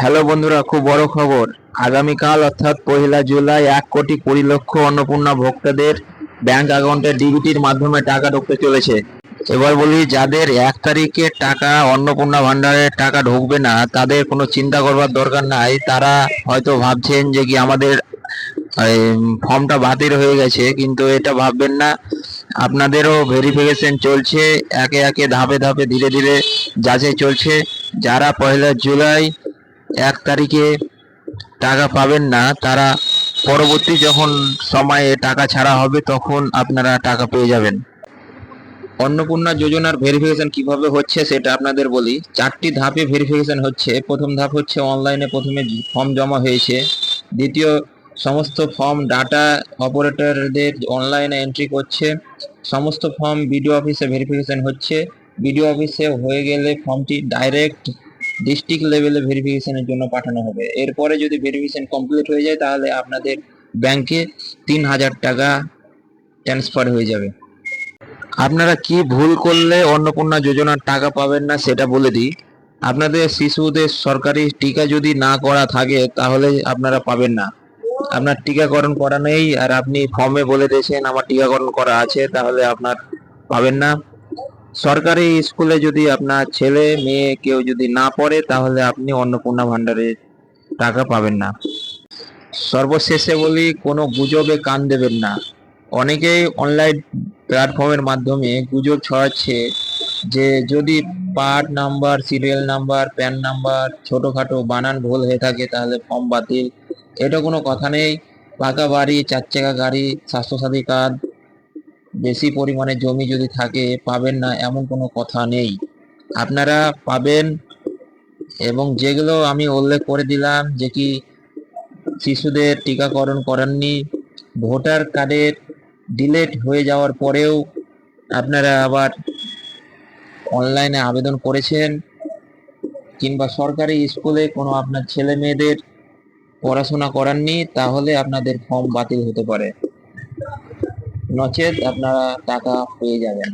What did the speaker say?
Hello বন্ধুরা, খুব বড় খবর। আগামীকাল অর্থাৎ 1 জুলাই 1,20,20,00,000 অন্নপূর্ণা ভোক্তাদের ব্যাংক অ্যাকাউন্টে ডিবিটির মাধ্যমে টাকা ঢুকতে চলেছে। এবার বলি, যাদের 1 তারিখে টাকা অন্নপূর্ণা ভান্ডারের টাকা ঢুকবে না, তাদের কোনো চিন্তা করবার দরকার নাই। তারা হয়তো ভাবছেন যে কি আমাদের ফর্মটা বাতিল হয়ে গেছে, কিন্তু এটা ভাববেন না। আপনাদেরও ভেরিফিকেশন চলছে, একে একে ধাপে ধাপে ধীরে ধীরে যাচাই চলছে। যারা 1 জুলাই 1 তারিখে টাকা পাবেন না, তারা পরবর্তী যখন সময়ে টাকা ছাড়া হবে তখন আপনারা টাকা পেয়ে যাবেন। অন্নপূর্ণা যোজনার ভেরিফিকেশন কিভাবে হচ্ছে সেটা আপনাদের বলি। 4টি ধাপে ভেরিফিকেশন হচ্ছে। প্রথম ধাপ হচ্ছে অনলাইনে প্রথমে ফর্ম জমা হয়েছে। দ্বিতীয়, সমস্ত ফর্ম ডাটা অপারেটরদের অনলাইনে এন্ট্রি করছে। সমস্ত ফর্ম বিডিও অফিসে ভেরিফিকেশন হচ্ছে। বিডিও অফিসে হয়ে গেলে ফর্মটি ডাইরেক্ট ডিস্ট্রিক্ট লেভেলে ভেরিফিকেশনের জন্য পাঠানো হবে। এরপরে যদি ভেরিফিকেশন কমপ্লিট হয়ে যায় তাহলে আপনাদের ব্যাংকে 3,000 টাকা ট্রান্সফার হয়ে যাবে। আপনারা কি ভুল করলে অন্নপূর্ণা যোজনার টাকা পাবেন না সেটা বলে দিই। আপনাদের শিশুদের সরকারি টিকা যদি না করা থাকে তাহলে আপনারা পাবেন না। আপনার টিকাকরণ করা নেই আর আপনি ফর্মে বলে দিয়েছেন আমার টিকাকরণ করা আছে, তাহলে আপনার পাবেন না। সরকারি স্কুলে যদি আপনার ছেলে মেয়ে কেউ যদি না পড়ে তাহলে আপনি অন্নপূর্ণা ভান্ডারে টাকা পাবেন না। সর্বশেষে বলি, কোনো গুজবে কান দেবেন না। অনেকেই অনলাইন প্ল্যাটফর্মের মাধ্যমে গুজব ছড়াচ্ছে যে যদি part number, serial number, pan number ছোটোখাটো বানান ভুল হয়ে থাকে তাহলে ফর্ম বাতিল। এটা কোনো কথা নেই। পাকা বাড়ি, 4 চাকা গাড়ি, স্বাস্থ্যসাথী কার্ড, বেশি পরিমাণে জমি যদি থাকে পাবেন না এমন কোনো কথা নেই। আপনারা পাবেন। এবং যেগুলো আমি উল্লেখ করে দিলাম যে কি শিশুদের টিকাকরণ করাননি, ভোটার কার্ডের ডিলেট হয়ে যাওয়ার পরেও আপনারা আবার অনলাইনে আবেদন করেছেন, কিংবা সরকারি স্কুলে কোনো আপনার ছেলে মেয়েদের পড়াশোনা করাননি, তাহলে আপনাদের ফর্ম বাতিল হতে পারে, নচেৎ আপনারা টাকা পেয়ে যাবেন।